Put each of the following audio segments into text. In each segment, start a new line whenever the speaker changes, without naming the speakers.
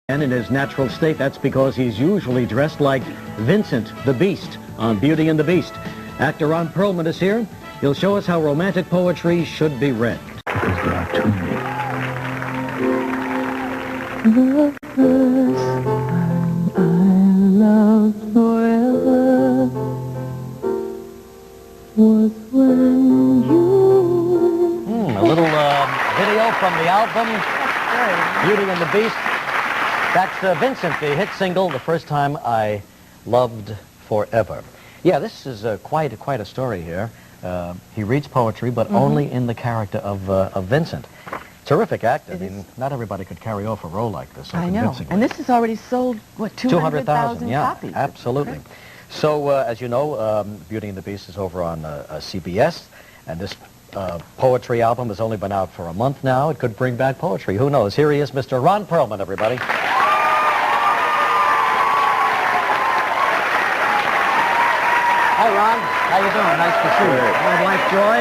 And in his natural state, that's because he's usually dressed like Vincent the Beast on Beauty and the Beast. Actor Ron Perlman is here. He'll show us how romantic poetry should be read.
Because there are too many. The first time I loved forever was when you...
A little video from the album Beauty and the Beast. That's Vincent, the hit single, The First Time I Loved Forever. Yeah, this is quite a story here. He reads poetry, but only in the character of Vincent. Terrific actor. I mean, not everybody could carry off a role like this so
I know.
convincingly.
And this has already sold, what, 200,000
yeah,
copies?
Absolutely. So, as you know, Beauty and the Beast is over on CBS, and this poetry album has only been out for a month now. It could bring back poetry. Who knows? Here he is, Mr. Ron Perlman, everybody. Hi, Ron. How you doing? Nice to see you. Your wife, Joy?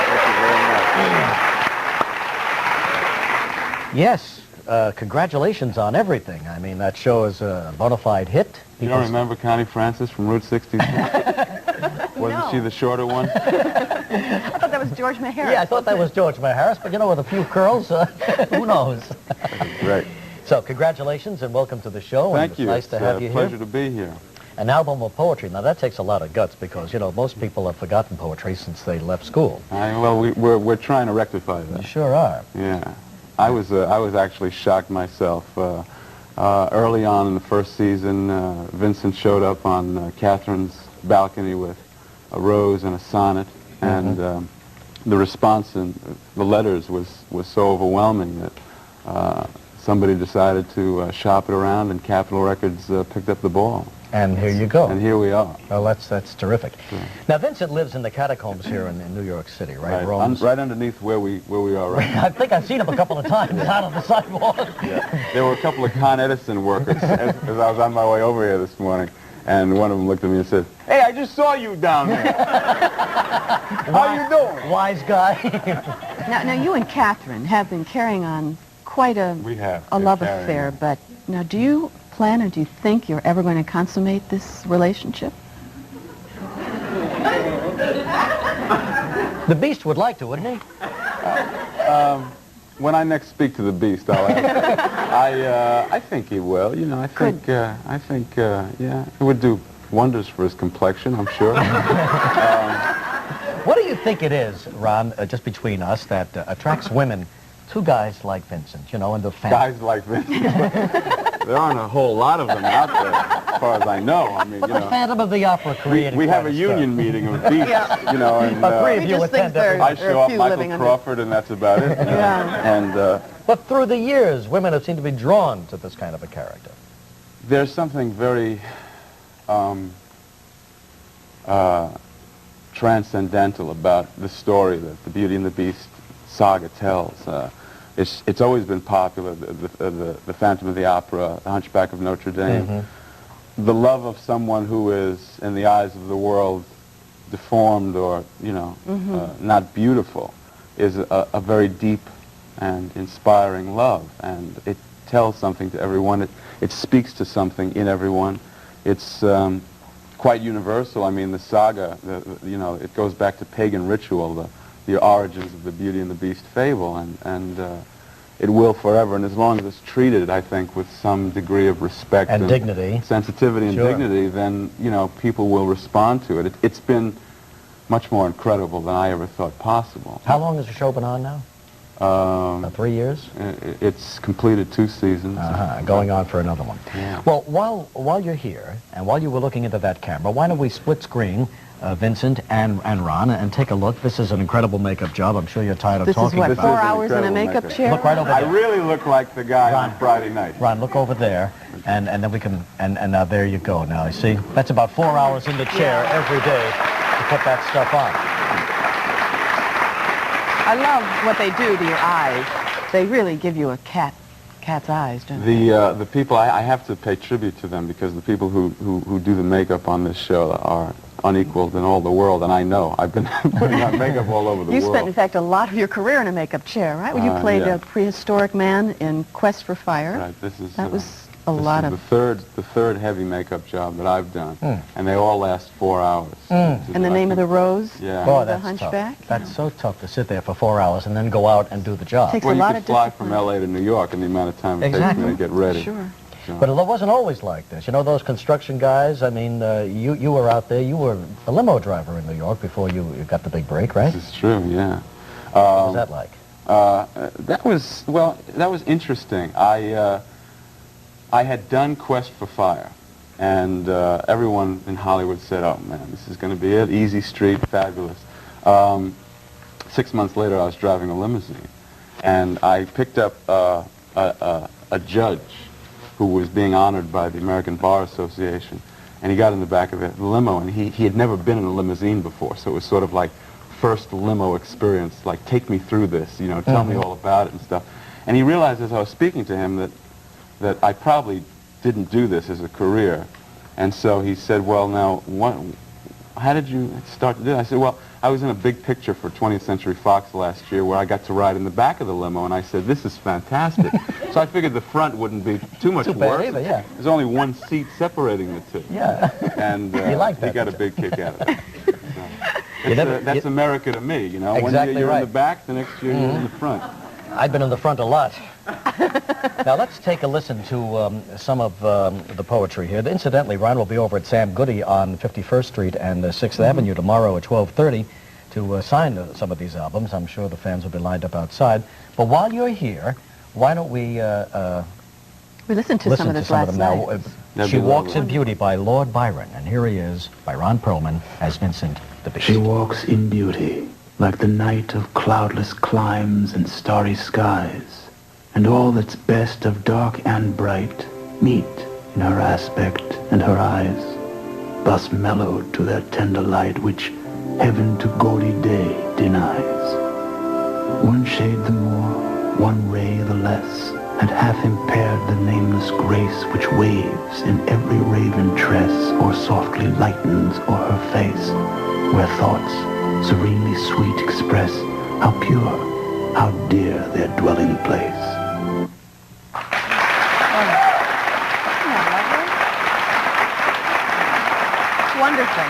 Thank you very much. Yes. Congratulations on everything. I mean, that show is a bona fide hit.
You don't remember Connie Francis from Route 62? Wasn't she the shorter one?
I thought that was George Maharis.
Yeah, I thought that was George Maharis, but you know, with a few curls, who knows?
Right.
So, congratulations and welcome to the show.
Thank you.
It's nice to have you here.
Pleasure to be here.
An album of poetry. Now, that takes a lot of guts because, you know, most people have forgotten poetry since they left school.
Well, we're trying to rectify that.
You sure are.
Yeah. I was actually shocked myself. Early on in the first season, Vincent showed up on Catherine's balcony with a rose and a sonnet, and the response in the letters was so overwhelming that somebody decided to shop it around, and Capitol Records picked up the ball.
And here you go.
And here we are.
Well, that's terrific. Yeah. Now, Vincent lives in the catacombs here in New York City, right?
Right underneath where we are right now.
I think I've seen him a couple of times out on the sidewalk.
Yeah. There were a couple of Con Edison workers as I was on my way over here this morning, and one of them looked at me and said, "Hey, I just saw you down there. How you doing?"
Wise guy.
Now, you and Catherine have been carrying on quite a love affair, but now do you plan or do you think you're ever going to consummate this relationship?
The Beast would like to, wouldn't he?
When I next speak to the Beast, I'll ask. I think he will. You know, I think, yeah, it would do wonders for his complexion, I'm sure.
What do you think it is, Ron, just between us, that attracts women to guys like Vincent, you know, and the family?
Guys like Vincent? There aren't a whole lot of them out there, as far as I know. I mean,
but the Phantom of the Opera created.
We have a union meeting of beasts, you know, and
three of you attend.
I show up Michael Crawford, and that's about it.
Yeah.
And
but through the years, women have seemed to be drawn to this kind of a character.
There's something very transcendental about the story that the Beauty and the Beast saga tells. It's always been popular, the Phantom of the Opera, the Hunchback of Notre Dame. The love of someone who is, in the eyes of the world, deformed or, you know, not beautiful, is a very deep and inspiring love. And it tells something to everyone. It speaks to something in everyone. It's quite universal. I mean, the saga, you know, it goes back to pagan ritual, the origins of the Beauty and the Beast fable, and it will forever. And as long as it's treated, I think, with some degree of respect
and dignity,
sensitivity and dignity, then, you know, people will respond to it. It's been much more incredible than I ever thought possible.
How long has the show been on now? About 3 years?
It's completed 2 seasons.
Going on for another one.
Yeah.
Well, while you're here, and while you were looking into that camera, why don't we split screen Vincent and Ron and take a look. This is an incredible makp job. I'm sure you're tired of talking about it.
This is what, 4 hours in a makeup chair?
Look right over there.
I really look like the guy on Friday night.
Ron, look over there, and then we can, and now there you go. Now, you see, that's about 4 hours in the chair every day to put that stuff on.
I love what they do to your eyes. They really give you a cat's eyes, don't they?
The people, I have to pay tribute to them because the people who do the makeup on this show unequaled in all the world, and I know. I've been putting on makeup all over the
You
world.
spent, in fact, a lot of your career in a makeup chair, right? When you played
yeah.
a prehistoric man in Quest for Fire.
Right, this is,
that was a
this
lot
is
of...
the third heavy makeup job that I've done, and they all last 4 hours.
And The Name of the Rose?
Yeah.
Oh,
The
that's
Hunchback?
tough. That's so tough to sit there for 4 hours and then go out and do the job.
Takes
Well,
a
you
lot
could
of
fly
discipline.
from L.A. to New York in the amount of time it takes me to get ready.
Sure.
So.
But it wasn't always like this. You know, those construction guys, I mean, you were out there, you were a limo driver in New York before you got the big break, right?
This is true, yeah.
What was that like?
That was interesting. I had done Quest for Fire, and everyone in Hollywood said, "Oh man, this is going to be it. Easy street, fabulous." 6 months later, I was driving a limousine, and I picked up a judge who was being honored by the American Bar Association, and he got in the back of the limo, and he had never been in a limousine before, so it was sort of like first limo experience, like take me through this, you know, tell me all about it and stuff. And he realized as I was speaking to him that I probably didn't do this as a career, and so he said, "Well, now, how did you start to do it?" I said, "Well, I was in a big picture for 20th Century Fox last year where I got to ride in the back of the limo, and I said, this is fantastic." So I figured the front wouldn't be too much worse.
Either, yeah.
There's only one seat separating the two.
Yeah.
And
You like that,
he got a
didn't
big kick out of it. So, that's America to me, you know.
Exactly
one year you're
right.
in the back, the next year you're in the front.
I've been in the front a lot. Now let's take a listen to some of the poetry here. Incidentally, Ron will be over at Sam Goody on 51st Street and 6th Avenue tomorrow at 12:30 to sign some of these albums. I'm sure the fans will be lined up outside. But while you're here, why don't we
listen to some of this last
them
night.
now? She Walks in Beauty by Lord Byron, and here he is by Ron Perlman as Vincent the Beast.
She walks in beauty, like the night of cloudless climes and starry skies, and all that's best of dark and bright meet in her aspect and her eyes, thus mellowed to that tender light which heaven to gaudy day denies. One shade the more, one ray the less, had half impaired the nameless grace which waves in every raven tress, or softly lightens o'er her face, where thoughts serenely sweet express how pure, how dear their dwelling place.
Wonderful.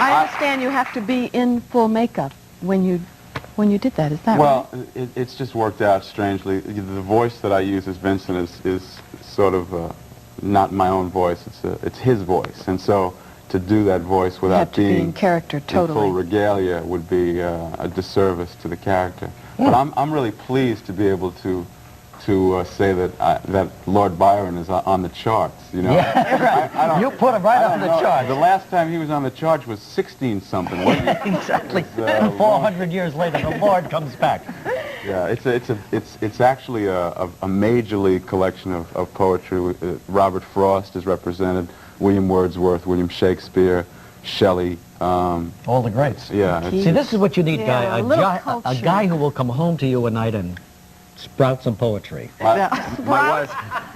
I understand you have to be in full makeup when you did that. Is that right?
Well, it's just worked out strangely. The voice that I use as Vincent is sort of not my own voice. It's his voice, and so to do that voice without being
in character
in
totally.
full regalia would be a disservice to the character. But I'm really pleased to be able to say that Lord Byron is on the charts, you know.
Yeah, right. You put him right on the charts.
The last time he was on the charts was 16-something, wasn't it?
Exactly. 400 years later, the Lord comes back.
Yeah, it's actually a majorly collection of poetry. Robert Frost is represented, William Wordsworth, William Shakespeare, Shelley.
All the greats.
Yeah.
See, this is what you need,
Yeah,
guy. A guy who will come home to you at night and sprout some poetry.
My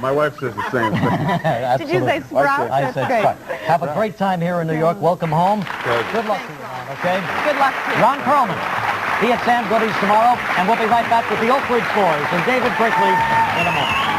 wife says the same thing.
Did you say sprout?
I
That's
said
great.
sprout. Have a great time here in New York. Welcome home. Good luck to you, Ron, okay?
Good luck to you.
Ron Perlman. Be at Sam Goody's tomorrow, and we'll be right back with the Oak Ridge Boys and David Brinkley in a moment.